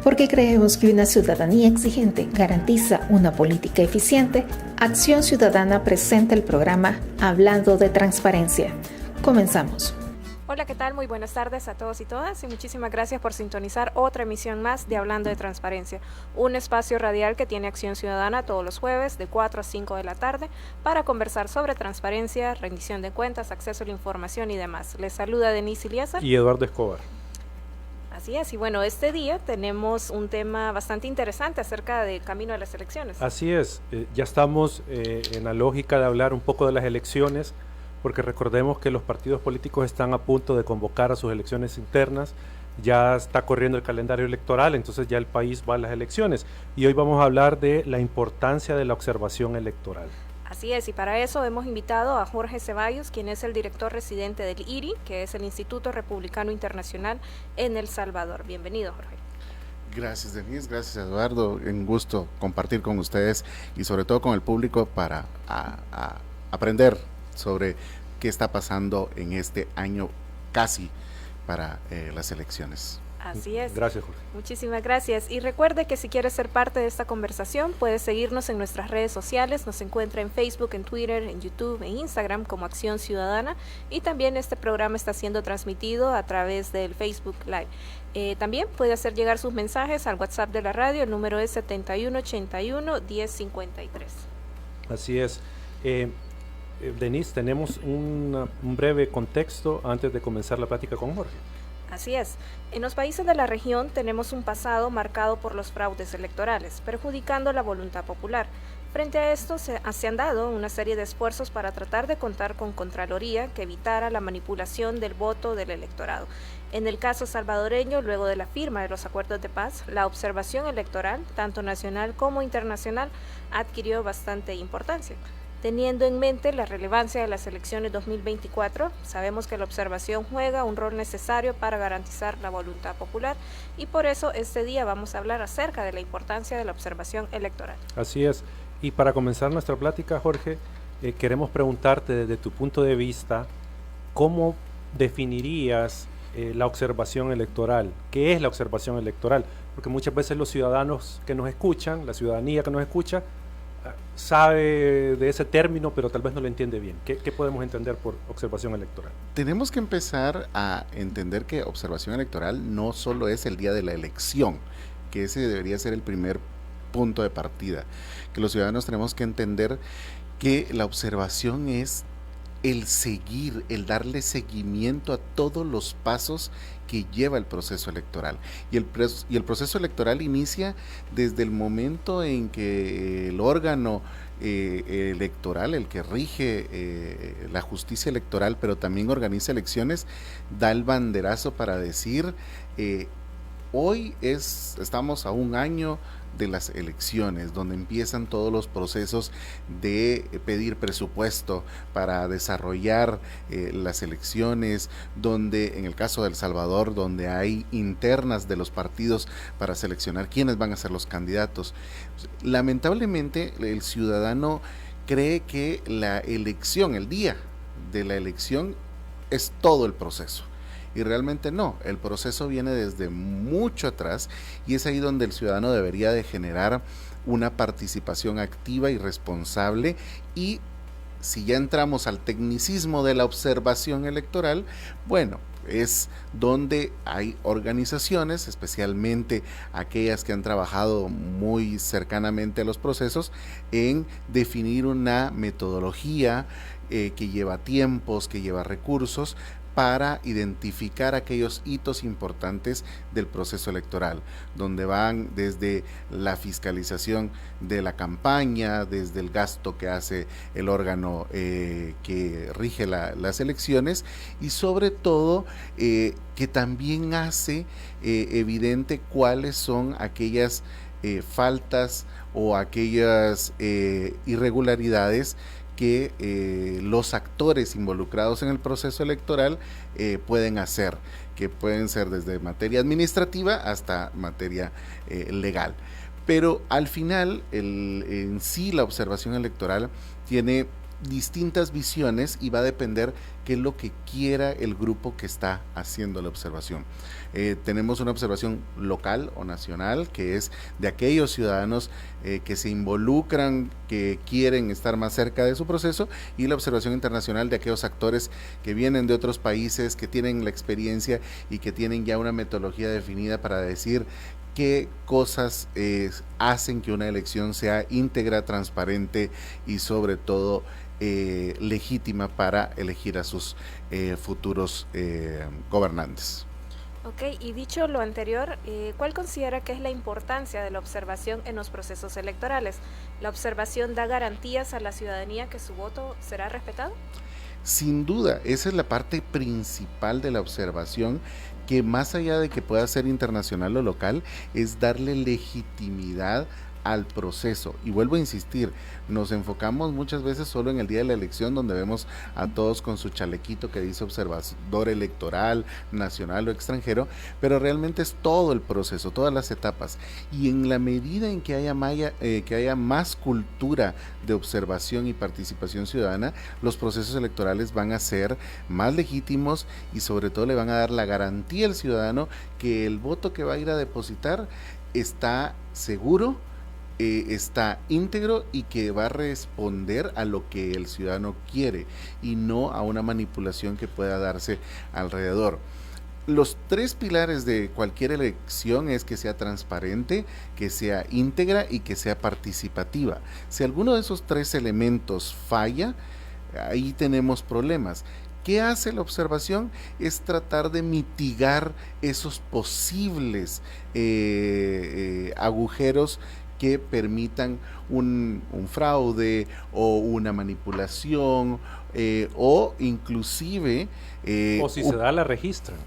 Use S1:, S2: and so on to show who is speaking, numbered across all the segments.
S1: Porque creemos que una ciudadanía exigente garantiza una política eficiente, Acción Ciudadana presenta el programa Hablando de Transparencia. Comenzamos.
S2: Hola, ¿qué tal? Muy buenas tardes a todos y todas y muchísimas gracias por sintonizar otra emisión más de Hablando de Transparencia, un espacio radial que tiene Acción Ciudadana todos los jueves de 4 a 5 de la tarde para conversar sobre transparencia, rendición de cuentas, acceso a la información y demás. Les saluda Denise Iliesa
S3: y Eduardo Escobar.
S2: Así es, y bueno, este día tenemos un tema bastante interesante acerca del camino de las elecciones.
S3: Así es, ya estamos en la lógica de hablar un poco de las elecciones, porque recordemos que los partidos políticos están a punto de convocar a sus elecciones internas, ya está corriendo el calendario electoral, entonces ya el país va a las elecciones, y hoy vamos a hablar de la importancia de la observación electoral.
S2: Así es, y para eso hemos invitado a Jorge Ceballos, quien es el director residente del IRI, que es el Instituto Republicano Internacional en El Salvador. Bienvenido, Jorge.
S4: Gracias, Denise, gracias, Eduardo. Un gusto compartir con ustedes y sobre todo con el público para aprender sobre qué está pasando en este año casi para las elecciones.
S2: Así es.
S3: Gracias, Jorge.
S2: Muchísimas gracias. Y recuerde que si quiere ser parte de esta conversación, puede seguirnos en nuestras redes sociales. Nos encuentra en Facebook, en Twitter, en YouTube, en Instagram como Acción Ciudadana. Y también este programa está siendo transmitido a través del Facebook Live. También puede hacer llegar sus mensajes al WhatsApp de la radio. El número es 7181-1053.
S3: Así es. Denise, tenemos un breve contexto antes de comenzar la plática con Jorge.
S2: Así es. En los países de la región tenemos un pasado marcado por los fraudes electorales, perjudicando la voluntad popular. Frente a esto se han dado una serie de esfuerzos para tratar de contar con Contraloría que evitara la manipulación del voto del electorado. En el caso salvadoreño, luego de la firma de los acuerdos de paz, la observación electoral, tanto nacional como internacional, adquirió bastante importancia. Teniendo en mente la relevancia de las elecciones 2024, sabemos que la observación juega un rol necesario para garantizar la voluntad popular y por eso este día vamos a hablar acerca de la importancia de la observación electoral.
S3: Así es, y para comenzar nuestra plática, Jorge, queremos preguntarte desde tu punto de vista, ¿cómo definirías la observación electoral? ¿Qué es la observación electoral? Porque muchas veces los ciudadanos que nos escuchan, la ciudadanía que nos escucha, sabe de ese término, pero tal vez no lo entiende bien. ¿Qué podemos entender por observación electoral?
S4: Tenemos que empezar a entender que observación electoral no solo es el día de la elección, que ese debería ser el primer punto de partida, que los ciudadanos tenemos que entender que la observación es el seguir, el darle seguimiento a todos los pasos que lleva el proceso electoral. Y el proceso electoral inicia desde el momento en que el órgano electoral, el que rige la justicia electoral, pero también organiza elecciones, da el banderazo para decir, hoy estamos a un año de las elecciones, donde empiezan todos los procesos de pedir presupuesto para desarrollar las elecciones, donde en el caso de El Salvador, donde hay internas de los partidos para seleccionar quiénes van a ser los candidatos. Lamentablemente, el ciudadano cree que la elección, el día de la elección, es todo el proceso. Y realmente no, el proceso viene desde mucho atrás y es ahí donde el ciudadano debería de generar una participación activa y responsable. Y si ya entramos al tecnicismo de la observación electoral, bueno, es donde hay organizaciones, especialmente aquellas que han trabajado muy cercanamente a los procesos, en definir una metodología que lleva tiempos, que lleva recursos, para identificar aquellos hitos importantes del proceso electoral, donde van desde la fiscalización de la campaña, desde el gasto que hace el órgano que rige las elecciones y sobre todo que también hace evidente cuáles son aquellas faltas o aquellas irregularidades que los actores involucrados en el proceso electoral pueden hacer, que pueden ser desde materia administrativa hasta materia legal. Pero al final, en sí, la observación electoral tiene distintas visiones y va a depender qué es lo que quiera el grupo que está haciendo la observación. Tenemos una observación local o nacional, que es de aquellos ciudadanos que se involucran, que quieren estar más cerca de su proceso, y la observación internacional de aquellos actores que vienen de otros países, que tienen la experiencia y que tienen ya una metodología definida para decir qué cosas hacen que una elección sea íntegra, transparente y sobre todo legítima para elegir a sus futuros gobernantes.
S2: Ok, y dicho lo anterior, ¿cuál considera que es la importancia de la observación en los procesos electorales? ¿La observación da garantías a la ciudadanía que su voto será respetado?
S4: Sin duda, esa es la parte principal de la observación, que más allá de que pueda ser internacional o local, es darle legitimidad al proceso. Y vuelvo a insistir, nos enfocamos muchas veces solo en el día de la elección, donde vemos a todos con su chalequito que dice observador electoral, nacional o extranjero, pero realmente es todo el proceso, todas las etapas. Y en la medida en que haya más cultura de observación y participación ciudadana, los procesos electorales van a ser más legítimos y sobre todo le van a dar la garantía al ciudadano que el voto que va a ir a depositar está seguro, está íntegro y que va a responder a lo que el ciudadano quiere y no a una manipulación que pueda darse alrededor. Los tres pilares de cualquier elección es que sea transparente, que sea íntegra y que sea participativa. Si alguno de esos tres elementos falla, ahí tenemos problemas. ¿Qué hace la observación? Es tratar de mitigar esos posibles agujeros que permitan un fraude o una manipulación o inclusive...
S3: o si se da, la registran.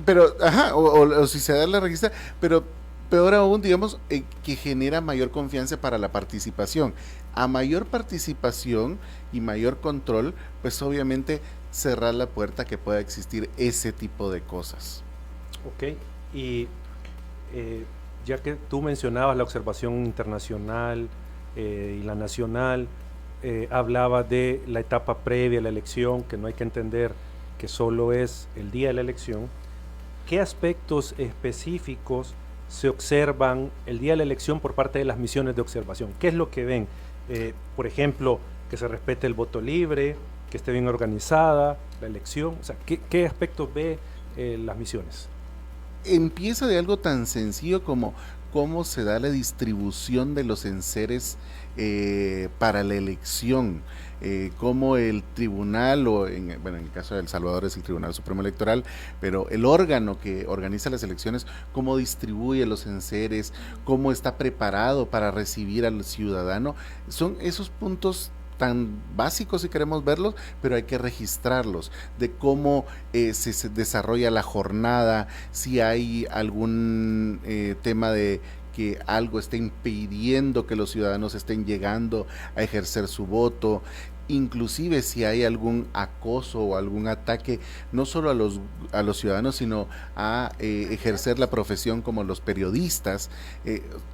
S4: Pero, o si se da la registra, pero peor aún, digamos, que genera mayor confianza para la participación. A mayor participación y mayor control, pues obviamente cerrar la puerta que pueda existir ese tipo de cosas.
S3: Ok, y ya que tú mencionabas la observación internacional y la nacional, hablaba de la etapa previa a la elección, que no hay que entender que solo es el día de la elección. ¿Qué aspectos específicos se observan el día de la elección por parte de las misiones de observación? ¿Qué es lo que ven? Por ejemplo, que se respete el voto libre, que esté bien organizada la elección. O sea, ¿qué aspectos ve las misiones?
S4: Empieza de algo tan sencillo como cómo se da la distribución de los enseres para la elección, cómo el tribunal, en el caso de El Salvador es el Tribunal Supremo Electoral, pero el órgano que organiza las elecciones, cómo distribuye los enseres, cómo está preparado para recibir al ciudadano. Son esos puntos tan básicos si queremos verlos, pero hay que registrarlos, de cómo se desarrolla la jornada, si hay algún tema de que algo esté impidiendo que los ciudadanos estén llegando a ejercer su voto, inclusive si hay algún acoso o algún ataque, no solo a los ciudadanos, sino a ejercer la profesión como los periodistas.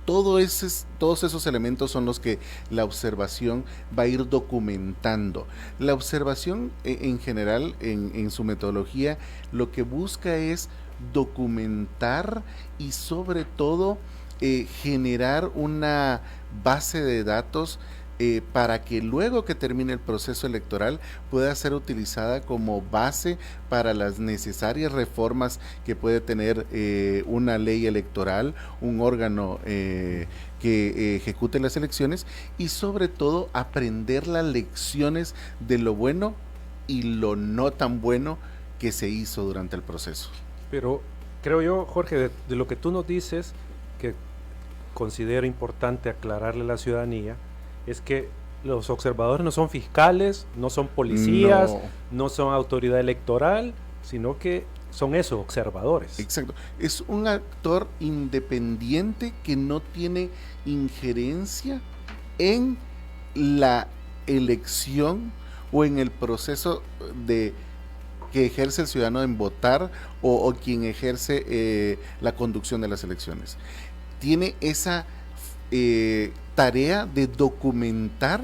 S4: Todos esos elementos son los que la observación va a ir documentando. La observación en general, en su metodología, lo que busca es documentar y sobre todo generar una base de datos para que luego que termine el proceso electoral pueda ser utilizada como base para las necesarias reformas que puede tener una ley electoral, un órgano que ejecute las elecciones, y sobre todo aprender las lecciones de lo bueno y lo no tan bueno que se hizo durante el proceso.
S3: Pero creo yo, Jorge, de lo que tú nos dices, que considero importante aclararle a la ciudadanía, es que los observadores no son fiscales, no son policías, no son autoridad electoral, sino que son esos observadores.
S4: Exacto, es un actor independiente que no tiene injerencia en la elección o en el proceso de que ejerce el ciudadano en votar o quien ejerce la conducción de las elecciones. Tiene esa tarea de documentar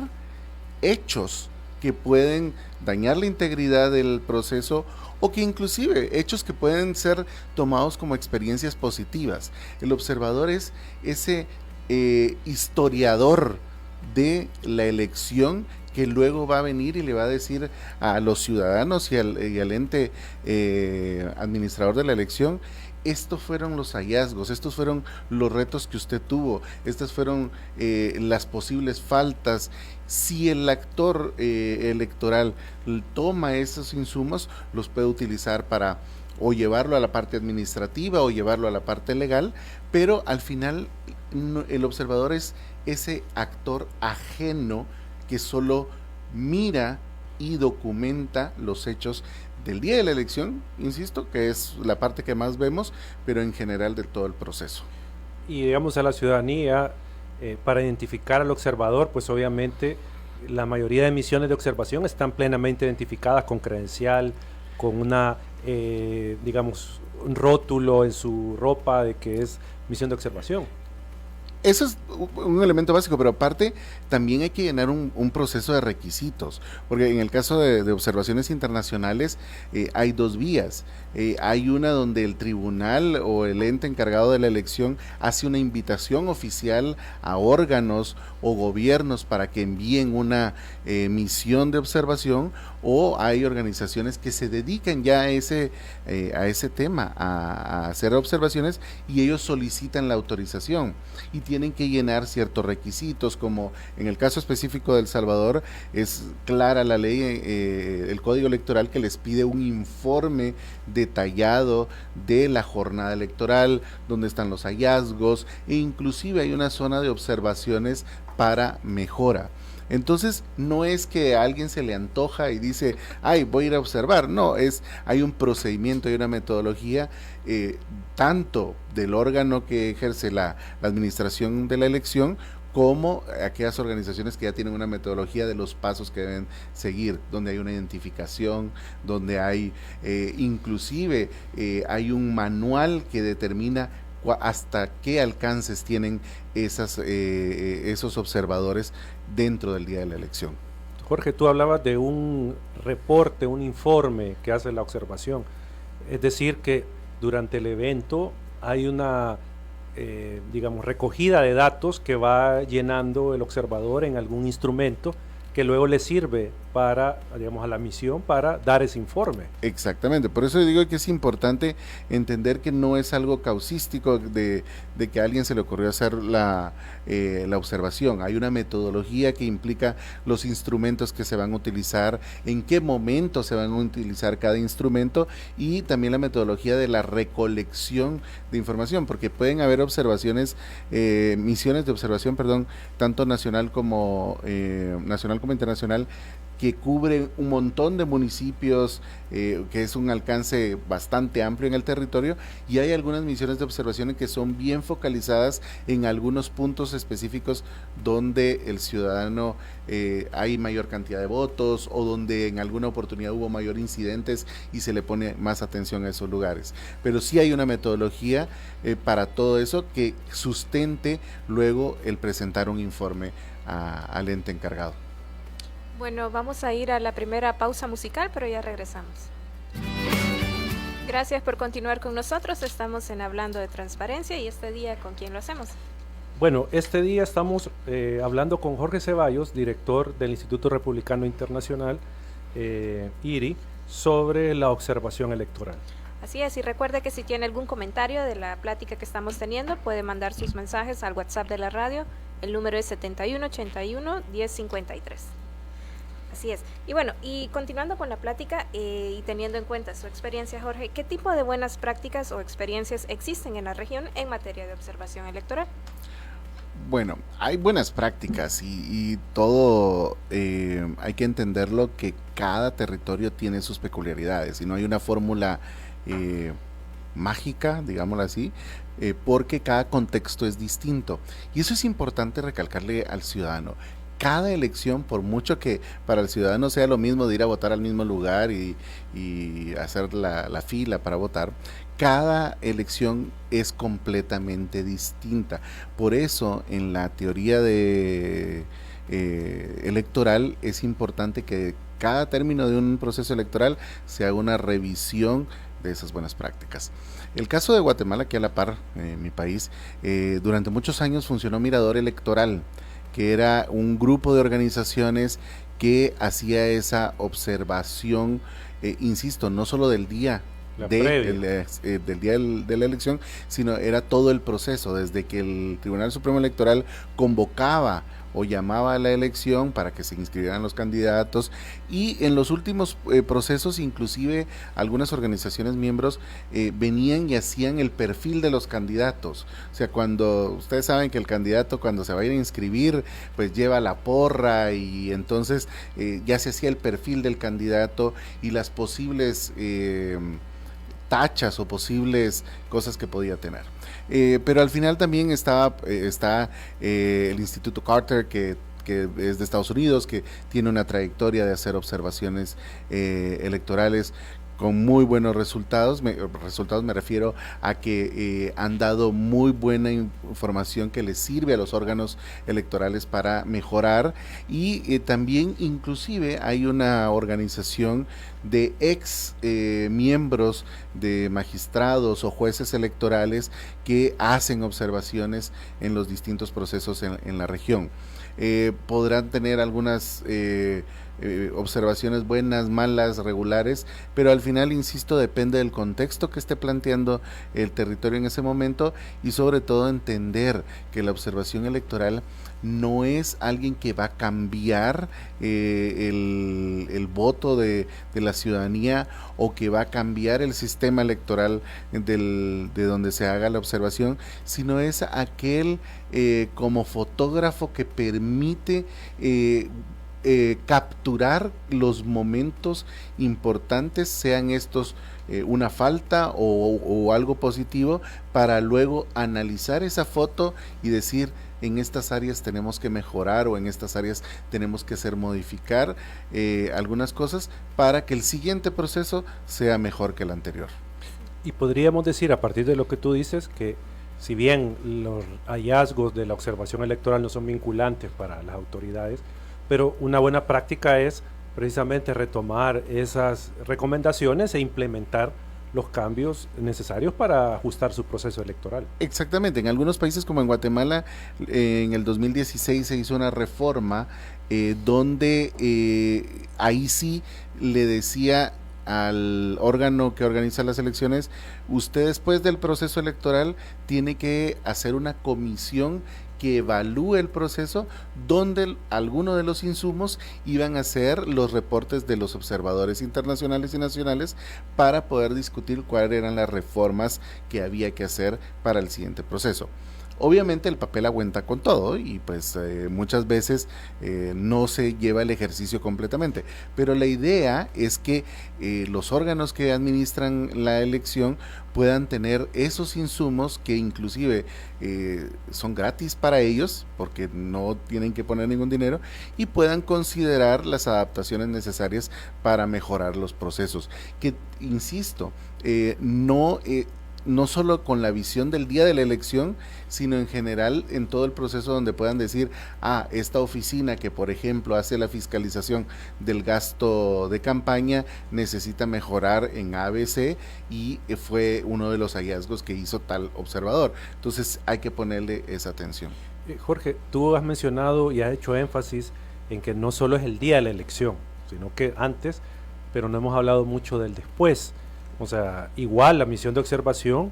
S4: hechos que pueden dañar la integridad del proceso o que inclusive hechos que pueden ser tomados como experiencias positivas. El observador es ese historiador de la elección que luego va a venir y le va a decir a los ciudadanos y al ente administrador de la elección: estos fueron los hallazgos, estos fueron los retos que usted tuvo, estas fueron las posibles faltas. Si el actor electoral toma esos insumos, los puede utilizar para o llevarlo a la parte administrativa o llevarlo a la parte legal, pero al final el observador es ese actor ajeno que solo mira y documenta los hechos del día de la elección, insisto, que es la parte que más vemos, pero en general de todo el proceso.
S3: Y digamos a la ciudadanía, para identificar al observador, pues obviamente la mayoría de misiones de observación están plenamente identificadas con credencial, con una, digamos, un rótulo en su ropa de que es misión de observación.
S4: Eso es un elemento básico, pero aparte también hay que llenar un proceso de requisitos, porque en el caso de observaciones internacionales hay dos vías. Hay una donde el tribunal o el ente encargado de la elección hace una invitación oficial a órganos o gobiernos para que envíen una misión de observación, o hay organizaciones que se dedican ya a ese tema, a hacer observaciones, y ellos solicitan la autorización y tienen que llenar ciertos requisitos, como en el caso específico de El Salvador es clara la ley, el código electoral, que les pide un informe detallado de la jornada electoral, donde están los hallazgos, e inclusive hay una zona de observaciones para mejora. Entonces no es que a alguien se le antoja y dice, ay, voy a ir a observar. No, hay un procedimiento, hay una metodología, tanto del órgano que ejerce la administración de la elección, como aquellas organizaciones que ya tienen una metodología de los pasos que deben seguir, donde hay una identificación, donde hay inclusive hay un manual que determina hasta qué alcances tienen esos observadores dentro del día de la elección.
S3: Jorge, tú hablabas de un reporte, un informe que hace la observación. Es decir, que durante el evento hay una, digamos, recogida de datos que va llenando el observador en algún instrumento que luego le sirve para, digamos, a la misión para dar ese informe.
S4: Exactamente, por eso digo que es importante entender que no es algo causístico de que a alguien se le ocurrió hacer la observación. Hay una metodología que implica los instrumentos que se van a utilizar, en qué momento se van a utilizar cada instrumento, y también la metodología de la recolección de información, porque pueden haber observaciones, misiones de observación, perdón, tanto nacional como internacional, que cubre un montón de municipios, que es un alcance bastante amplio en el territorio, y hay algunas misiones de observación que son bien focalizadas en algunos puntos específicos donde el ciudadano hay mayor cantidad de votos, o donde en alguna oportunidad hubo mayor incidentes y se le pone más atención a esos lugares. Pero sí hay una metodología para todo eso que sustente luego el presentar un informe al ente encargado.
S2: Bueno, vamos a ir a la primera pausa musical, pero ya regresamos. Gracias por continuar con nosotros. Estamos en Hablando de Transparencia, y este día, ¿con quién lo hacemos?
S3: Bueno, este día estamos hablando con Jorge Ceballos, director del Instituto Republicano Internacional, IRI, sobre la observación electoral.
S2: Así es, y recuerde que si tiene algún comentario de la plática que estamos teniendo, puede mandar sus mensajes al WhatsApp de la radio. El número es 7181-1053. Así es. Y bueno, y continuando con la plática y teniendo en cuenta su experiencia, Jorge, ¿qué tipo de buenas prácticas o experiencias existen en la región en materia de observación electoral?
S4: Bueno, hay buenas prácticas y todo hay que entenderlo, que cada territorio tiene sus peculiaridades y no hay una fórmula mágica, digámoslo así, porque cada contexto es distinto. Y eso es importante recalcarle al ciudadano. Cada elección, por mucho que para el ciudadano sea lo mismo de ir a votar al mismo lugar y hacer la fila para votar, cada elección es completamente distinta. Por eso, en la teoría de electoral, es importante que cada término de un proceso electoral se haga una revisión de esas buenas prácticas. El caso de Guatemala, que a la par, mi país, durante muchos años funcionó Mirador Electoral, que era un grupo de organizaciones que hacía esa observación, insisto, no solo del día del día de la elección, sino era todo el proceso, desde que el Tribunal Supremo Electoral convocaba o llamaba a la elección para que se inscribieran los candidatos, y en los últimos procesos inclusive algunas organizaciones miembros venían y hacían el perfil de los candidatos. O sea, cuando ustedes saben que el candidato, cuando se va a ir a inscribir, pues lleva la porra, y entonces ya se hacía el perfil del candidato y las posibles tachas o posibles cosas que podía tener. Pero al final también está el Instituto Carter, que es de Estados Unidos, que tiene una trayectoria de hacer observaciones electorales con muy buenos resultados. Me refiero a que han dado muy buena información que les sirve a los órganos electorales para mejorar, y también inclusive hay una organización de ex miembros de magistrados o jueces electorales que hacen observaciones en los distintos procesos en la región. Podrán tener algunas observaciones buenas, malas, regulares, pero al final, insisto, depende del contexto que esté planteando el territorio en ese momento, y sobre todo entender que la observación electoral no es alguien que va a cambiar el voto de la ciudadanía, o que va a cambiar el sistema electoral de donde se haga la observación, sino es aquel como fotógrafo que permite capturar los momentos importantes, sean estos una falta o algo positivo, para luego analizar esa foto y decir: en estas áreas tenemos que mejorar, o en estas áreas tenemos que modificar algunas cosas para que el siguiente proceso sea mejor que el anterior.
S3: Y podríamos decir, a partir de lo que tú dices, que si bien los hallazgos de la observación electoral no son vinculantes para las autoridades, pero una buena práctica es precisamente retomar esas recomendaciones e implementar los cambios necesarios para ajustar su proceso electoral.
S4: Exactamente, en algunos países como en Guatemala, en el 2016 se hizo una reforma donde ahí sí le decía al órgano que organiza las elecciones: usted, después del proceso electoral, tiene que hacer una comisión que evalúe el proceso, donde algunos de los insumos iban a ser los reportes de los observadores internacionales y nacionales, para poder discutir cuáles eran las reformas que había que hacer para el siguiente proceso. Obviamente el papel aguanta con todo, y pues muchas veces no se lleva el ejercicio completamente, pero la idea es que los órganos que administran la elección puedan tener esos insumos, que inclusive son gratis para ellos porque no tienen que poner ningún dinero, y puedan considerar las adaptaciones necesarias para mejorar los procesos, que insisto, no solo con la visión del día de la elección, sino en general en todo el proceso, donde puedan decir: esta oficina que, por ejemplo, hace la fiscalización del gasto de campaña necesita mejorar en ABC, y fue uno de los hallazgos que hizo tal observador. Entonces hay que ponerle esa atención.
S3: Jorge, tú has mencionado y has hecho énfasis en que no solo es el día de la elección, sino que antes, pero no hemos hablado mucho del después. O sea, igual la misión de observación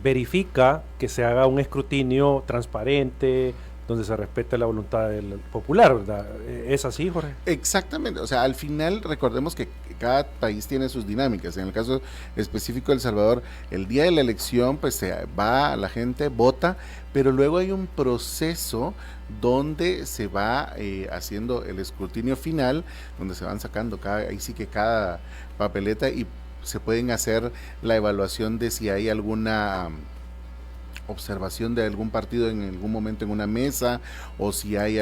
S3: verifica que se haga un escrutinio transparente, donde se respete la voluntad del popular, ¿verdad? ¿Es así, Jorge?
S4: Exactamente, o sea, al final recordemos que cada país tiene sus dinámicas. En el caso específico de El Salvador, el día de la elección, pues se va, la gente vota, pero luego hay un proceso donde se va haciendo el escrutinio final, donde se van sacando ahí sí que cada papeleta, y se pueden hacer la evaluación de si hay alguna observación de algún partido en algún momento en una mesa, o si hay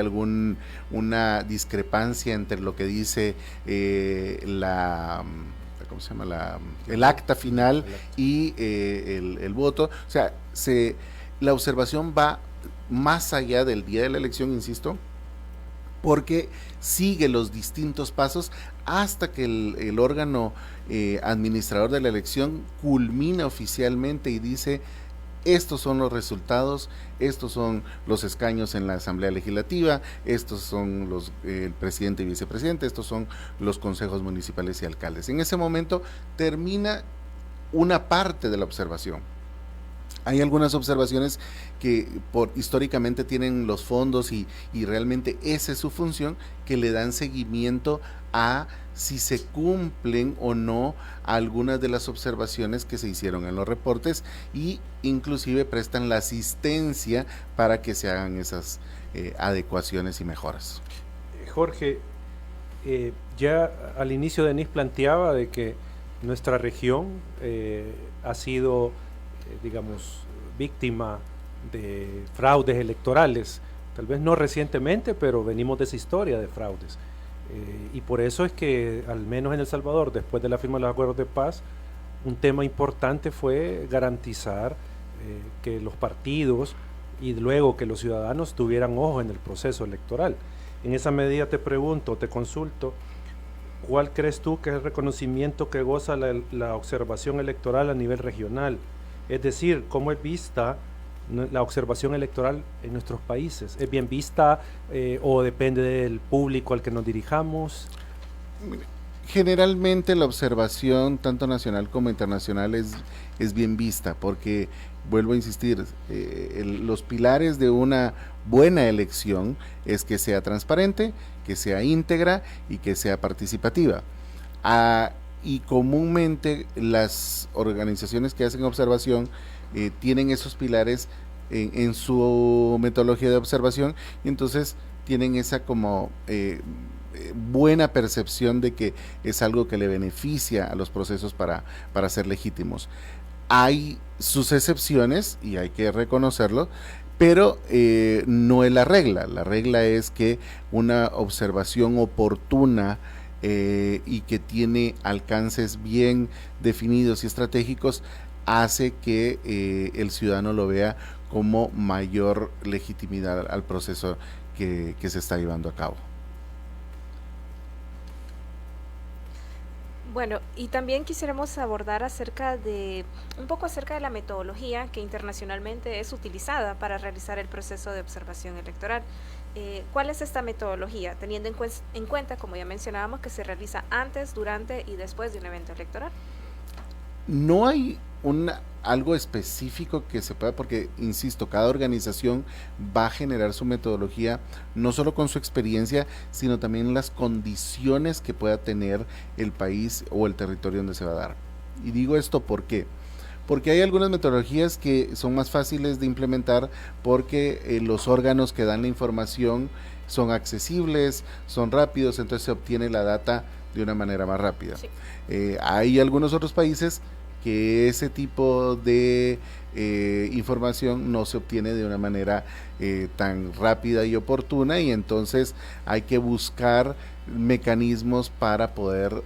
S4: una discrepancia entre lo que dice el acta final y el voto. O sea, la observación va más allá del día de la elección, insisto, porque sigue los distintos pasos hasta que el órgano administrador de la elección culmina oficialmente y dice: estos son los resultados, estos son los escaños en la Asamblea Legislativa, estos son el presidente y vicepresidente, estos son los consejos municipales y alcaldes. En ese momento termina una parte de la observación. Hay algunas observaciones que históricamente tienen los fondos y realmente esa es su función, que le dan seguimiento a si se cumplen o no algunas de las observaciones que se hicieron en los reportes, y inclusive prestan la asistencia para que se hagan esas adecuaciones y mejoras.
S3: Jorge, ya al inicio Denise planteaba de que nuestra región ha sido digamos, víctima de fraudes electorales, tal vez no recientemente, pero venimos de esa historia de fraudes. Y por eso es que, al menos en El Salvador, después de la firma de los acuerdos de paz, un tema importante fue garantizar que los partidos y luego que los ciudadanos tuvieran ojo en el proceso electoral. En esa medida te pregunto, te consulto, ¿cuál crees tú que es el reconocimiento que goza la observación electoral a nivel regional? Es decir, ¿cómo es vista la observación electoral en nuestros países? ¿Es bien vista o depende del público al que nos dirijamos?
S4: Generalmente la observación, tanto nacional como internacional, es bien vista, porque, vuelvo a insistir, los pilares de una buena elección es que sea transparente, que sea íntegra y que sea participativa. Y comúnmente las organizaciones que hacen observación tienen esos pilares en su metodología de observación, y entonces tienen esa como buena percepción de que es algo que le beneficia a los procesos para ser legítimos. Hay sus excepciones y hay que reconocerlo, pero no es la regla. La regla es que una observación oportuna y que tiene alcances bien definidos y estratégicos hace que el ciudadano lo vea como mayor legitimidad al proceso que se está llevando a cabo.
S2: Bueno, y también quisiéramos abordar un poco acerca de la metodología que internacionalmente es utilizada para realizar el proceso de observación electoral. ¿Cuál es esta metodología? Teniendo en cuenta, como ya mencionábamos, que se realiza antes, durante y después de un evento electoral.
S4: No hay algo específico que se pueda, porque, insisto, cada organización va a generar su metodología, no solo con su experiencia, sino también las condiciones que pueda tener el país o el territorio donde se va a dar. Y digo esto ¿por qué? Porque hay algunas metodologías que son más fáciles de implementar porque los órganos que dan la información son accesibles, son rápidos, entonces se obtiene la data de una manera más rápida. Sí. Hay algunos otros países que ese tipo de información no se obtiene de una manera tan rápida y oportuna, y entonces hay que buscar mecanismos para poder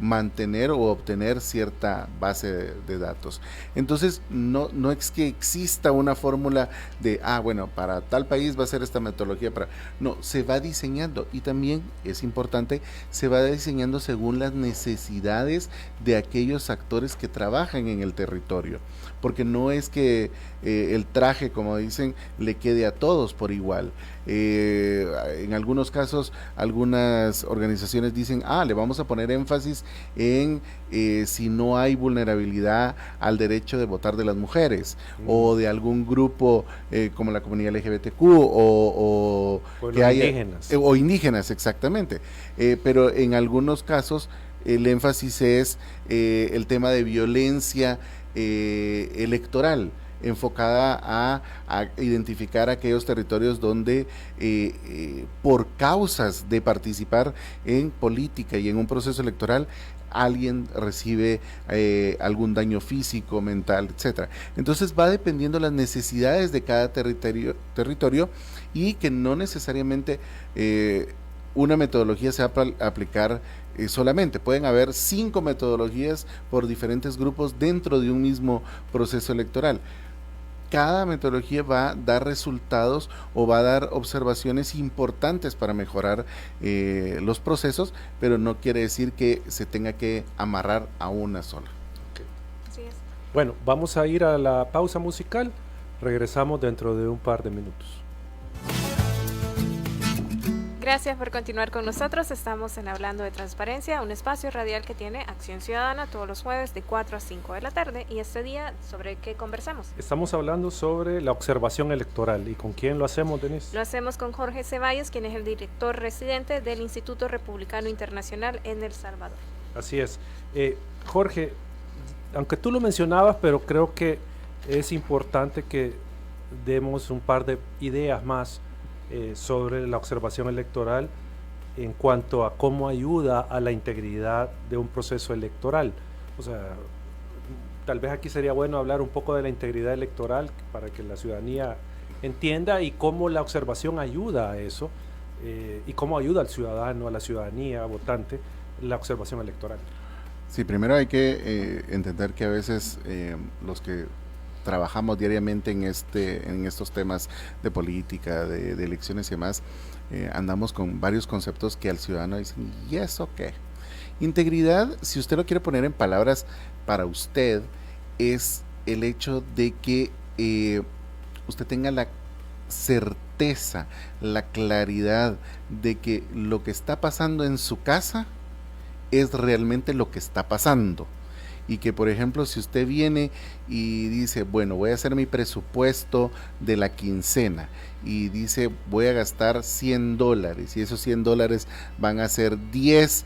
S4: mantener o obtener cierta base de datos. Entonces no es que exista una fórmula de bueno, para tal país va a ser esta metodología, no, se va diseñando, y también es importante, se va diseñando según las necesidades de aquellos actores que trabajan en el territorio, porque no es que el traje, como dicen, le quede a todos por igual. En algunos casos, algunas organizaciones dicen, le vamos a poner énfasis en si no hay vulnerabilidad al derecho de votar de las mujeres, o de algún grupo como la comunidad LGBTQ, o que haya, indígenas. O indígenas, exactamente. Pero en algunos casos el énfasis es el tema de violencia electoral, enfocada a identificar aquellos territorios donde por causas de participar en política y en un proceso electoral alguien recibe algún daño físico, mental, etcétera. Entonces va dependiendo las necesidades de cada territorio, y que no necesariamente una metodología se va a aplicar solamente. Pueden haber 5 metodologías por diferentes grupos dentro de un mismo proceso electoral. cada metodología va a dar resultados o va a dar observaciones importantes para mejorar los procesos, pero no quiere decir que se tenga que amarrar a una sola.
S2: Así es.
S3: Bueno, vamos a ir a la pausa musical. Regresamos dentro de un par de minutos.
S2: Gracias por continuar con nosotros. Estamos en Hablando de Transparencia, un espacio radial que tiene Acción Ciudadana todos los jueves de 4 a 5 de la tarde. Y este día, ¿sobre qué conversamos?
S3: Estamos hablando sobre la observación electoral. ¿Y con quién lo hacemos, Denise?
S2: Lo hacemos con Jorge Ceballos, quien es el director residente del Instituto Republicano Internacional en El Salvador.
S3: Así es. Jorge, aunque tú lo mencionabas, pero creo que es importante que demos un par de ideas más sobre la observación electoral en cuanto a cómo ayuda a la integridad de un proceso electoral. O sea, tal vez aquí sería bueno hablar un poco de la integridad electoral para que la ciudadanía entienda y cómo la observación ayuda a eso y cómo ayuda al ciudadano, a la ciudadanía votante, la observación electoral.
S4: Sí, primero hay que entender que a veces los que trabajamos diariamente en estos temas de política, de elecciones y demás, andamos con varios conceptos que al ciudadano dicen, ¿y eso qué? Integridad, si usted lo quiere poner en palabras para usted, es el hecho de que usted tenga la certeza, la claridad de que lo que está pasando en su casa es realmente lo que está pasando. Y que, por ejemplo, si usted viene y dice, bueno, voy a hacer mi presupuesto de la quincena y dice, voy a gastar $100 y esos $100 van a ser 10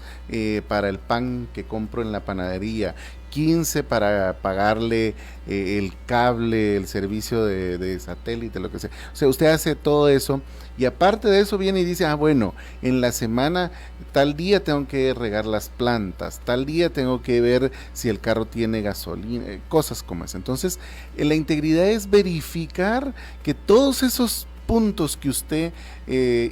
S4: para el pan que compro en la panadería, 15 para pagarle el cable, el servicio de satélite, lo que sea. O sea, usted hace todo eso y aparte de eso viene y dice, bueno, en la semana tal día tengo que regar las plantas, tal día tengo que ver si el carro tiene gasolina, cosas como esa. Entonces, la integridad es verificar que todos esos puntos que usted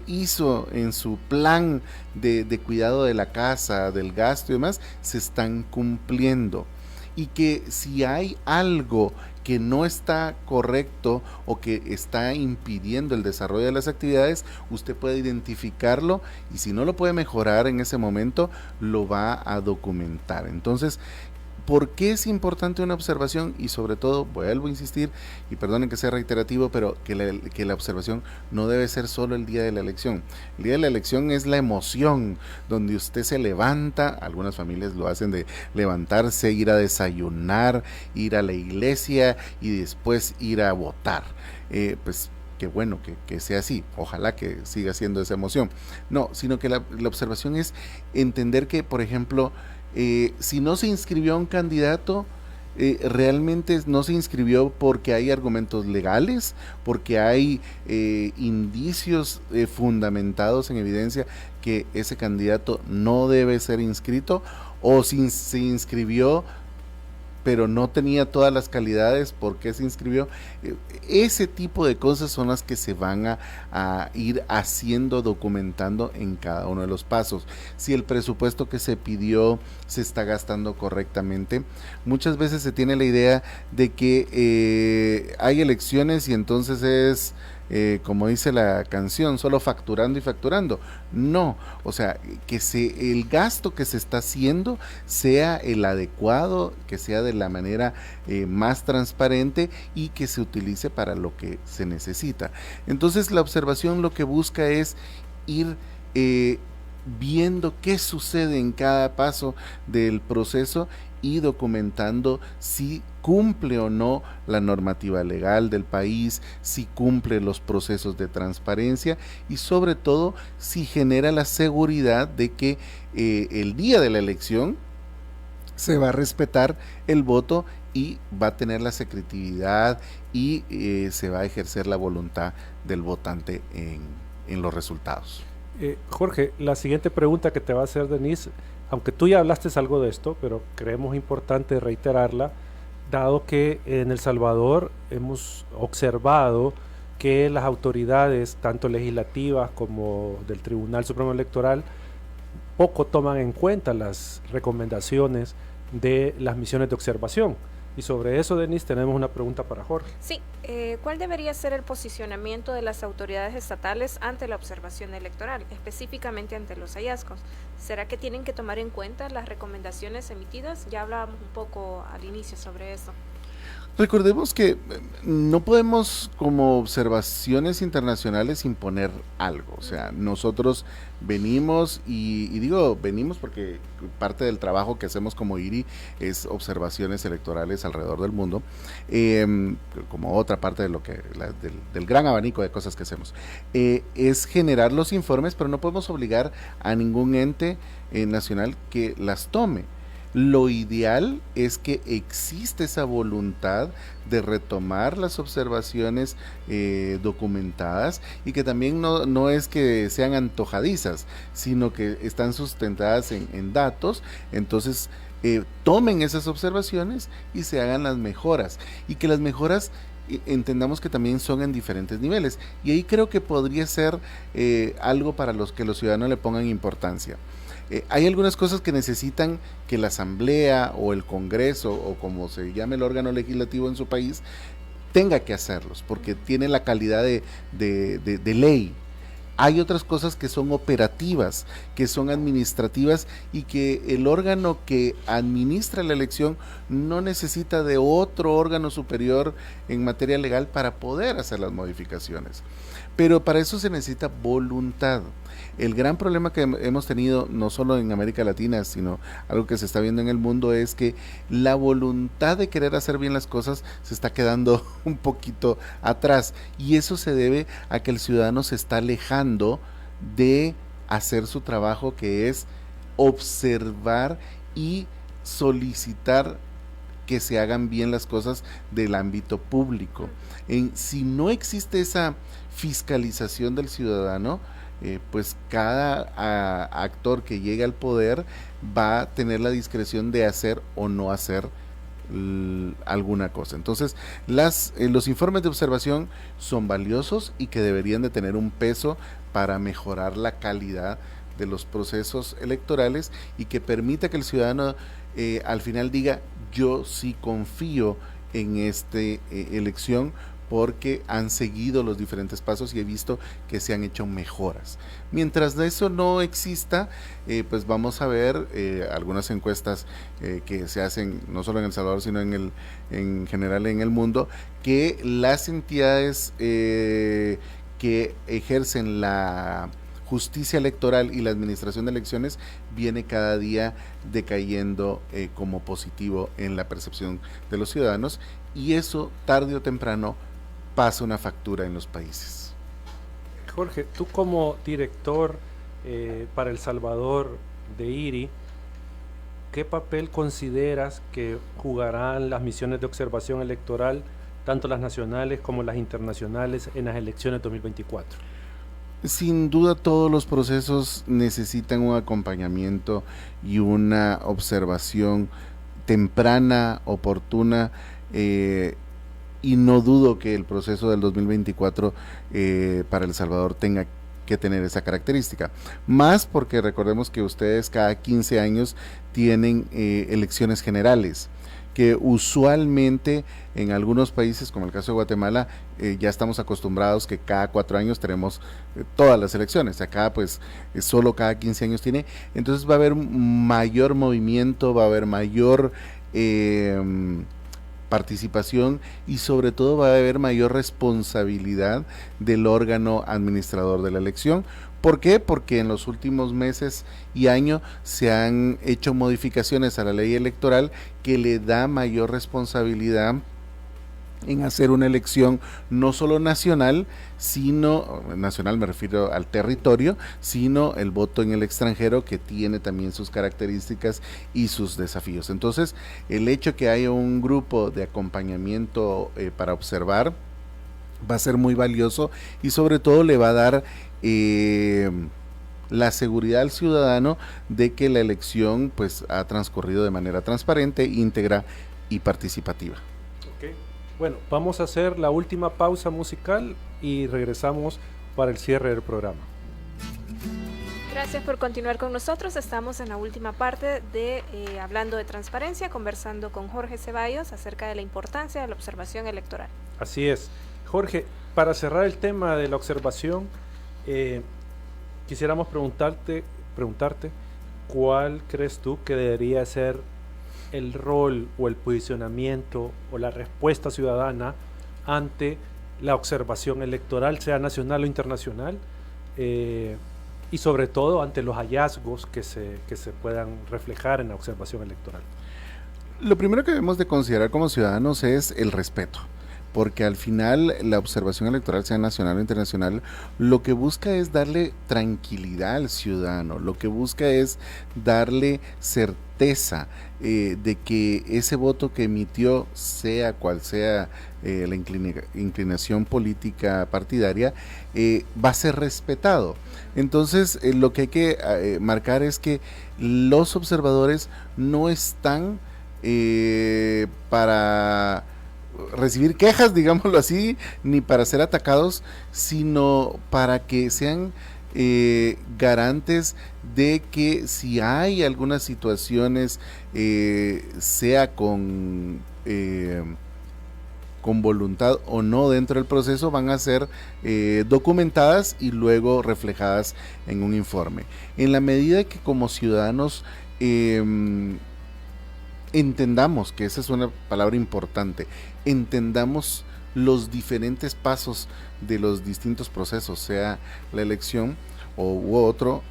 S4: hizo en su plan de cuidado de la casa, del gasto y demás, se están cumpliendo. Y que si hay algo que no está correcto o que está impidiendo el desarrollo de las actividades, usted puede identificarlo y si no lo puede mejorar en ese momento, lo va a documentar. Entonces, ¿por qué es importante una observación? Y sobre todo, vuelvo a insistir, y perdonen que sea reiterativo, pero que la observación no debe ser solo el día de la elección. El día de la elección es la emoción, donde usted se levanta, algunas familias lo hacen de levantarse, ir a desayunar, ir a la iglesia y después ir a votar. Pues qué bueno que sea así, ojalá que siga siendo esa emoción. No, sino que la observación es entender que, por ejemplo, si no se inscribió a un candidato, realmente no se inscribió porque hay argumentos legales, porque hay indicios fundamentados en evidencia que ese candidato no debe ser inscrito, o si se inscribió pero no tenía todas las calidades, ¿por qué se inscribió? Ese tipo de cosas son las que se van a ir haciendo, documentando en cada uno de los pasos. Si el presupuesto que se pidió se está gastando correctamente. Muchas veces se tiene la idea de que hay elecciones y entonces es, como dice la canción, solo facturando y facturando. No, o sea, que el gasto que se está haciendo sea el adecuado, que sea de la manera más transparente y que se utilice para lo que se necesita. Entonces la observación lo que busca es ir viendo qué sucede en cada paso del proceso y documentando si cumple o no la normativa legal del país, si cumple los procesos de transparencia y sobre todo si genera la seguridad de que el día de la elección se va a respetar el voto y va a tener la secretividad y se va a ejercer la voluntad del votante en los resultados.
S3: Jorge, la siguiente pregunta que te va a hacer Denise, aunque tú ya hablaste algo de esto, pero creemos importante reiterarla, dado que en El Salvador hemos observado que las autoridades, tanto legislativas como del Tribunal Supremo Electoral, poco toman en cuenta las recomendaciones de las misiones de observación. Y sobre eso, Denise, tenemos una pregunta para Jorge.
S2: Sí, ¿cuál debería ser el posicionamiento de las autoridades estatales ante la observación electoral, específicamente ante los hallazgos? ¿Será que tienen que tomar en cuenta las recomendaciones emitidas? Ya hablábamos un poco al inicio sobre eso.
S4: Recordemos que no podemos como observaciones internacionales imponer algo, o sea, nosotros venimos y digo venimos porque parte del trabajo que hacemos como IRI es observaciones electorales alrededor del mundo, como otra parte de lo que del gran abanico de cosas que hacemos, es generar los informes, pero no podemos obligar a ningún ente nacional que las tome. Lo ideal es que existe esa voluntad de retomar las observaciones documentadas y que también no es que sean antojadizas, sino que están sustentadas en datos. Entonces tomen esas observaciones y se hagan las mejoras, y que las mejoras entendamos que también son en diferentes niveles, y ahí creo que podría ser algo para los que los ciudadanos le pongan importancia. Hay algunas cosas que necesitan que la Asamblea o el Congreso, o como se llame el órgano legislativo en su país, tenga que hacerlos, porque tiene la calidad de ley. Hay otras cosas que son operativas, que son administrativas, y que el órgano que administra la elección no necesita de otro órgano superior en materia legal para poder hacer las modificaciones. Pero para eso se necesita voluntad. El gran problema que hemos tenido, no solo en América Latina, sino algo que se está viendo en el mundo, es que la voluntad de querer hacer bien las cosas se está quedando un poquito atrás, y eso se debe a que el ciudadano se está alejando de hacer su trabajo, que es observar y solicitar que se hagan bien las cosas del ámbito público. Si no existe esa fiscalización del ciudadano, pues cada actor que llegue al poder va a tener la discreción de hacer o no hacer alguna cosa. Entonces, los informes de observación son valiosos y que deberían de tener un peso para mejorar la calidad de los procesos electorales, y que permita que el ciudadano al final diga: yo sí confío en esta elección, porque han seguido los diferentes pasos y he visto que se han hecho mejoras. Mientras de eso no exista, pues vamos a ver algunas encuestas que se hacen no solo en El Salvador, sino en general en el mundo, que las entidades que ejercen la justicia electoral y la administración de elecciones viene cada día decayendo como positivo en la percepción de los ciudadanos, y eso tarde o temprano pasa una factura en los países.
S3: Jorge, tú como director para El Salvador de IRI, ¿qué papel consideras que jugarán las misiones de observación electoral, tanto las nacionales como las internacionales, en las elecciones 2024?
S4: Sin duda todos los procesos necesitan un acompañamiento y una observación temprana, oportuna, y no dudo que el proceso del 2024 para El Salvador tenga que tener esa característica, más porque recordemos que ustedes cada 15 años tienen elecciones generales, que usualmente en algunos países, como el caso de Guatemala, ya estamos acostumbrados que cada 4 años tenemos todas las elecciones. Acá pues solo cada 15 años tiene, entonces va a haber mayor movimiento, va a haber mayor participación, y sobre todo va a haber mayor responsabilidad del órgano administrador de la elección. ¿Por qué? Porque en los últimos meses y años se han hecho modificaciones a la ley electoral que le da mayor responsabilidad en hacer una elección no solo nacional, sino, nacional me refiero al territorio, sino el voto en el extranjero, que tiene también sus características y sus desafíos. Entonces, el hecho que haya un grupo de acompañamiento para observar va a ser muy valioso, y sobre todo le va a dar la seguridad al ciudadano de que la elección pues ha transcurrido de manera transparente, íntegra y participativa.
S3: Okay. Bueno, vamos a hacer la última pausa musical y regresamos para el cierre del programa.
S2: Gracias por continuar con nosotros. Estamos en la última parte de Hablando de Transparencia, conversando con Jorge Ceballos acerca de la importancia de la observación electoral.
S3: Así es. Jorge, para cerrar el tema de la observación, quisiéramos preguntarte cuál crees tú que debería ser el rol o el posicionamiento o la respuesta ciudadana ante la observación electoral, sea nacional o internacional, y sobre todo ante los hallazgos que se puedan reflejar en la observación electoral.
S4: Lo primero que debemos de considerar como ciudadanos es el respeto, porque al final la observación electoral, sea nacional o internacional, lo que busca es darle tranquilidad al ciudadano, lo que busca es darle certeza de que ese voto que emitió, sea cual sea la inclinación política partidaria, va a ser respetado. Entonces, lo que hay que marcar es que los observadores no están para recibir quejas, digámoslo así, ni para ser atacados, sino para que sean garantes de que si hay algunas situaciones, sea con voluntad o no dentro del proceso, van a ser documentadas y luego reflejadas en un informe. En la medida que como ciudadanos entendamos, que esa es una palabra importante, entendamos los diferentes pasos de los distintos procesos, sea la elección u otro.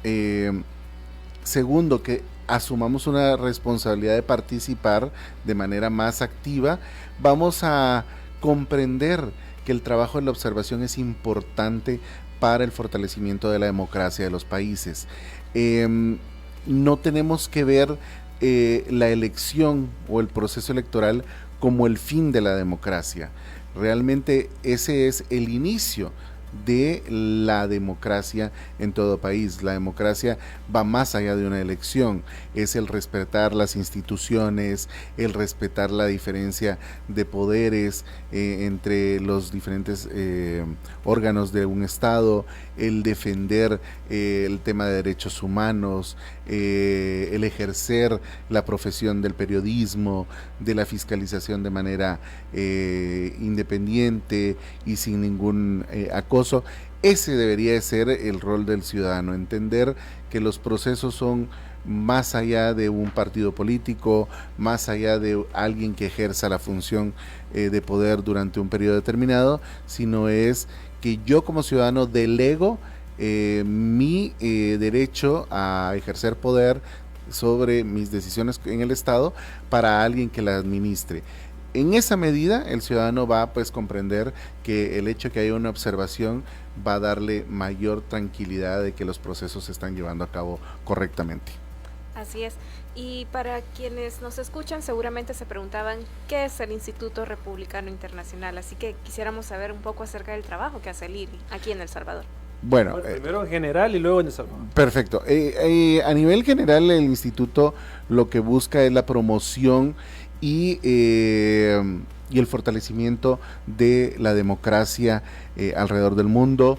S4: Segundo, que asumamos una responsabilidad de participar de manera más activa. Vamos a comprender que el trabajo de la observación es importante para el fortalecimiento de la democracia de los países. No tenemos que ver la elección o el proceso electoral como el fin de la democracia. Realmente ese es el inicio de la democracia en todo país. La democracia va más allá de una elección, es el respetar las instituciones, el respetar la diferencia de poderes entre los diferentes órganos de un Estado, el defender el tema de derechos humanos, el ejercer la profesión del periodismo, de la fiscalización de manera independiente y sin ningún acoso. Ese debería ser el rol del ciudadano, entender que los procesos son más allá de un partido político, más allá de alguien que ejerza la función de poder durante un periodo determinado, sino es que yo como ciudadano delego mi derecho a ejercer poder sobre mis decisiones en el Estado para alguien que la administre. En esa medida, el ciudadano va a comprender que el hecho de que haya una observación va a darle mayor tranquilidad de que los procesos se están llevando a cabo correctamente.
S2: Así es. Y para quienes nos escuchan, seguramente se preguntaban qué es el Instituto Republicano Internacional. Así que quisiéramos saber un poco acerca del trabajo que hace el IRI aquí en El Salvador.
S3: Bueno, primero en general y luego en El Salvador.
S4: Perfecto. A nivel general, el instituto lo que busca es la promoción y el fortalecimiento de la democracia alrededor del mundo.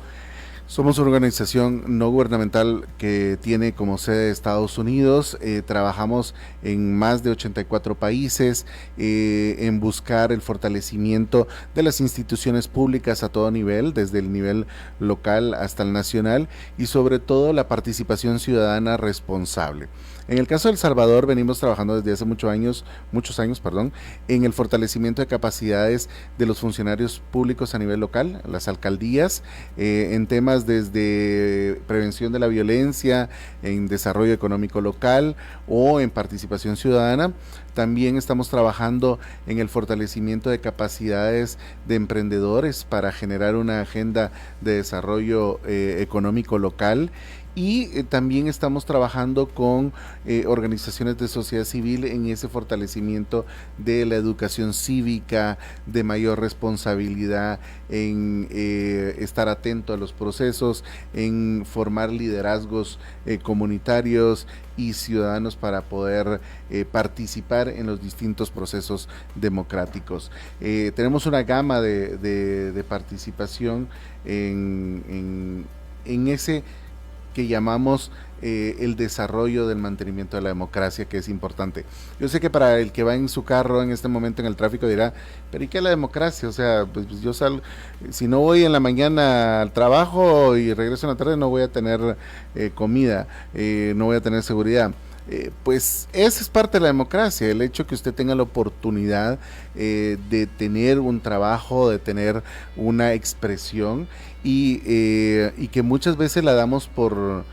S4: Somos una organización no gubernamental que tiene como sede Estados Unidos. Trabajamos en más de 84 países en buscar el fortalecimiento de las instituciones públicas a todo nivel, desde el nivel local hasta el nacional, y sobre todo la participación ciudadana responsable. En el caso de El Salvador venimos trabajando desde hace muchos años, en el fortalecimiento de capacidades de los funcionarios públicos a nivel local, las alcaldías, en temas desde prevención de la violencia, en desarrollo económico local o en participación ciudadana. También estamos trabajando en el fortalecimiento de capacidades de emprendedores para generar una agenda de desarrollo económico local. Y también estamos trabajando con organizaciones de sociedad civil en ese fortalecimiento de la educación cívica, de mayor responsabilidad, en estar atento a los procesos, en formar liderazgos comunitarios y ciudadanos para poder participar en los distintos procesos democráticos. Tenemos una gama de participación en ese que llamamos el desarrollo del mantenimiento de la democracia, que es importante. Yo sé que para el que va en su carro en este momento en el tráfico dirá, pero ¿y qué es la democracia? O sea, pues yo salgo, si no voy en la mañana al trabajo y regreso en la tarde, no voy a tener comida, no voy a tener seguridad. Pues esa es parte de la democracia, el hecho que usted tenga la oportunidad de tener un trabajo, de tener una expresión y que muchas veces la damos por,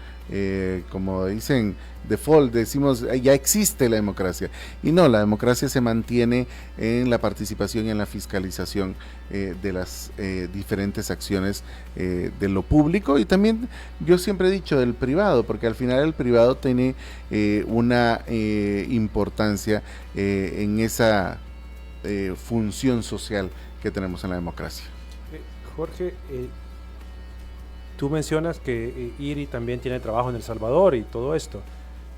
S4: como dicen, default, decimos ya existe la democracia, y no, la democracia se mantiene en la participación y en la fiscalización de las diferentes acciones de lo público, y también yo siempre he dicho del privado, porque al final el privado tiene una importancia en esa función social que tenemos en la democracia.
S3: Jorge, tú mencionas que IRI también tiene trabajo en El Salvador y todo esto.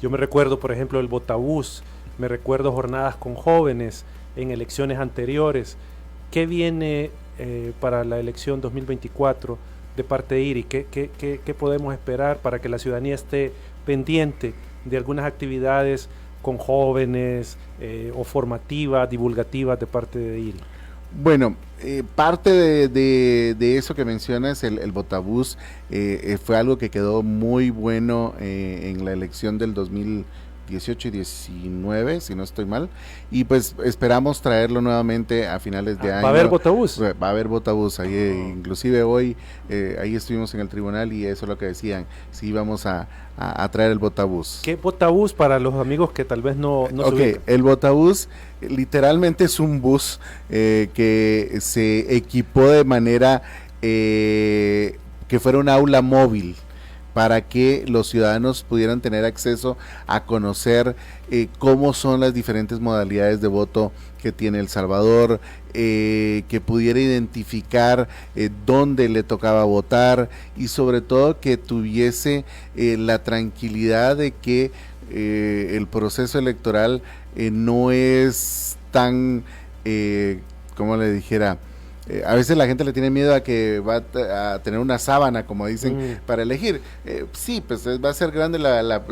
S3: Yo me recuerdo, por ejemplo, el Votabús, me recuerdo jornadas con jóvenes en elecciones anteriores. ¿Qué viene para la elección 2024 de parte de IRI? ¿Qué podemos esperar para que la ciudadanía esté pendiente de algunas actividades con jóvenes o formativas, divulgativas de parte de IRI?
S4: Bueno, parte de eso que mencionas, el Votabús, fue algo que quedó muy bueno en la elección del 2018 y 19, si no estoy mal, y pues esperamos traerlo nuevamente a finales de año.
S3: ¿Va a haber Votabús?
S4: Va a haber Votabús, ahí, inclusive hoy, ahí estuvimos en el tribunal y eso es lo que decían, si íbamos a traer el Votabús.
S3: ¿Qué Votabús para los amigos que tal vez no se ubican?
S4: El Votabús literalmente es un bus que se equipó de manera que fuera un aula móvil para que los ciudadanos pudieran tener acceso a conocer cómo son las diferentes modalidades de voto que tiene El Salvador, que pudiera identificar dónde le tocaba votar y sobre todo que tuviese la tranquilidad de que el proceso electoral no es tan, como le dijera, a veces la gente le tiene miedo a que va a tener una sábana, como dicen, para elegir. Sí, pues va a ser grande la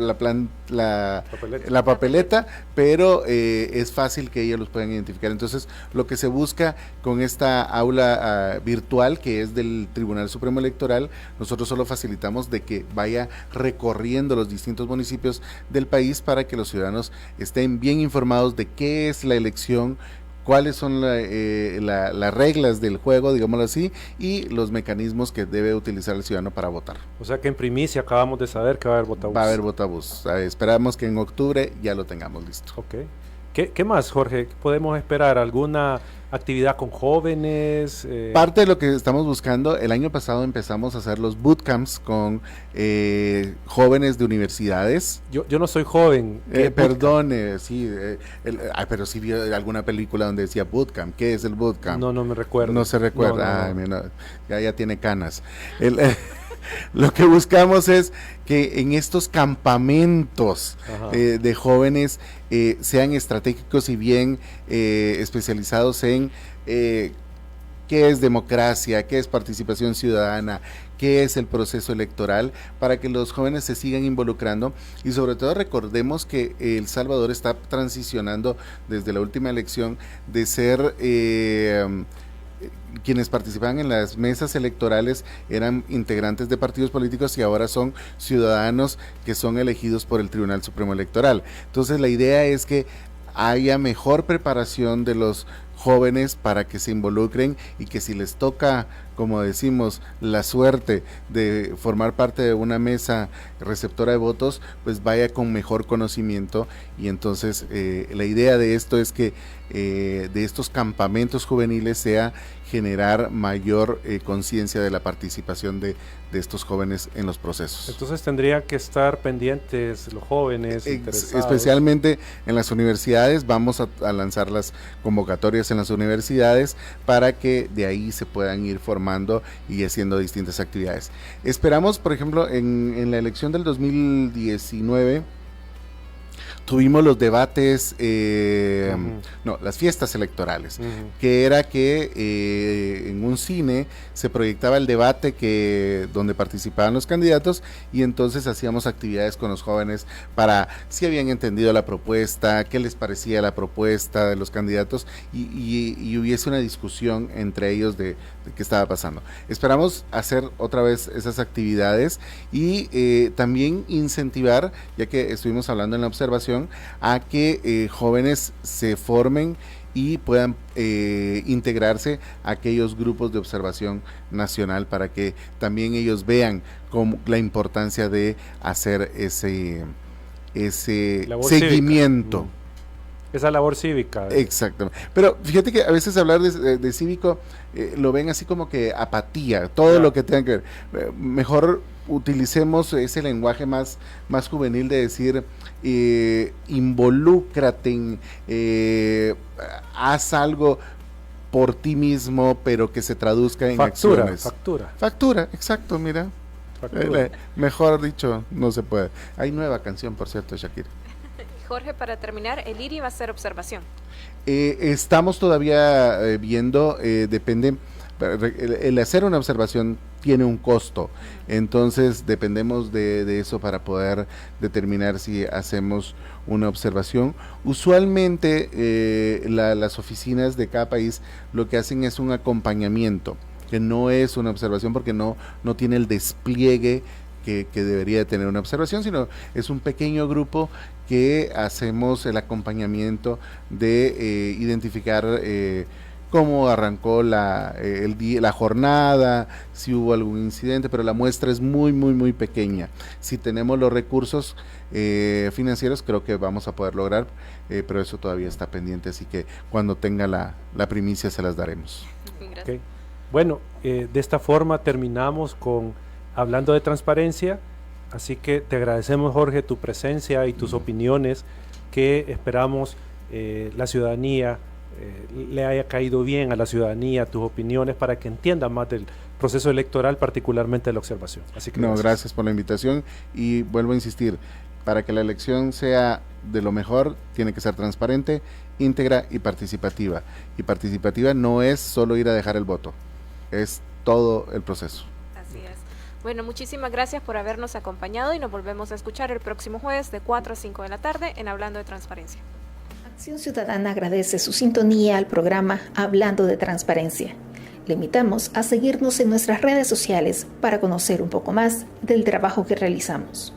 S4: papeleta, pero es fácil que ellos los puedan identificar. Entonces, lo que se busca con esta aula virtual, que es del Tribunal Supremo Electoral, nosotros solo facilitamos de que vaya recorriendo los distintos municipios del país para que los ciudadanos estén bien informados de qué es la elección, cuáles son las reglas del juego, digámoslo así, y los mecanismos que debe utilizar el ciudadano para votar.
S3: O sea que en primicia acabamos de saber que va a haber Votabús.
S4: Va a haber Votabús. Esperamos que en octubre ya lo tengamos listo.
S3: Ok. ¿Qué más, Jorge? ¿Podemos esperar? ¿Alguna actividad con jóvenes?
S4: Parte de lo que estamos buscando, el año pasado empezamos a hacer los bootcamps con jóvenes de universidades.
S3: Yo no soy joven.
S4: Perdone, sí, pero sí vi alguna película donde decía bootcamp. ¿Qué es el bootcamp?
S3: No me recuerdo.
S4: No se recuerda.
S3: No.
S4: Ay, ya tiene canas. Lo que buscamos es que en estos campamentos de jóvenes sean estratégicos y bien especializados en qué es democracia, qué es participación ciudadana, qué es el proceso electoral, para que los jóvenes se sigan involucrando y sobre todo recordemos que El Salvador está transicionando desde la última elección de ser quienes participaban en las mesas electorales eran integrantes de partidos políticos y ahora son ciudadanos que son elegidos por el Tribunal Supremo Electoral. Entonces la idea es que haya mejor preparación de los jóvenes para que se involucren y que si les toca, como decimos, la suerte de formar parte de una mesa receptora de votos, pues vaya con mejor conocimiento y entonces la idea de esto es que de estos campamentos juveniles sea generar mayor conciencia de la participación de estos jóvenes en los procesos.
S3: Entonces tendrían que estar pendientes los jóvenes interesados.
S4: Especialmente en las universidades, vamos a lanzar las convocatorias en las universidades para que de ahí se puedan ir formando y haciendo distintas actividades. Esperamos, por ejemplo, en la elección del 2019 tuvimos los debates, no, las fiestas electorales, que era que en un cine se proyectaba el debate donde participaban los candidatos y entonces hacíamos actividades con los jóvenes para si habían entendido la propuesta, qué les parecía la propuesta de los candidatos y hubiese una discusión entre ellos de qué estaba pasando. Esperamos hacer otra vez esas actividades y también incentivar, ya que estuvimos hablando en la observación, a que jóvenes se formen y puedan integrarse a aquellos grupos de observación nacional para que también ellos vean la importancia de hacer ese seguimiento.
S3: Cívica. Esa labor cívica.
S4: Exactamente. Pero fíjate que a veces hablar de cívico lo ven así como que apatía, todo lo que tenga que ver. Mejor utilicemos ese lenguaje más juvenil de decir involúcrate, haz algo por ti mismo, pero que se traduzca en acciones. Factura, exacto, mira. Mejor dicho, no se puede. Hay nueva canción, por cierto, Shakira.
S2: Jorge, para terminar, el IRI va a ser observación.
S4: Estamos todavía viendo, depende, el hacer una observación tiene un costo, entonces dependemos de eso para poder determinar si hacemos una observación. Usualmente las oficinas de cada país lo que hacen es un acompañamiento, que no es una observación porque no tiene el despliegue que debería de tener una observación, sino es un pequeño grupo que hacemos el acompañamiento de identificar cómo arrancó la jornada, si hubo algún incidente, pero la muestra es muy pequeña. Si tenemos los recursos financieros, creo que vamos a poder lograr, pero eso todavía está pendiente, así que cuando tenga la primicia se las daremos.
S3: Okay. Bueno, de esta forma terminamos hablando de transparencia, así que te agradecemos, Jorge, tu presencia y tus opiniones, que esperamos la ciudadanía le haya caído bien a la ciudadanía tus opiniones para que entiendan más del proceso electoral, particularmente de la observación. Así que
S4: gracias por la invitación y vuelvo a insistir, para que la elección sea de lo mejor, tiene que ser transparente, íntegra y participativa. Y participativa no es solo ir a dejar el voto, es todo el proceso.
S2: Así es. Bueno, muchísimas gracias por habernos acompañado y nos volvemos a escuchar el próximo jueves de 4 a 5 de la tarde en Hablando de Transparencia.
S1: Acción Ciudadana agradece su sintonía al programa Hablando de Transparencia. Le invitamos a seguirnos en nuestras redes sociales para conocer un poco más del trabajo que realizamos.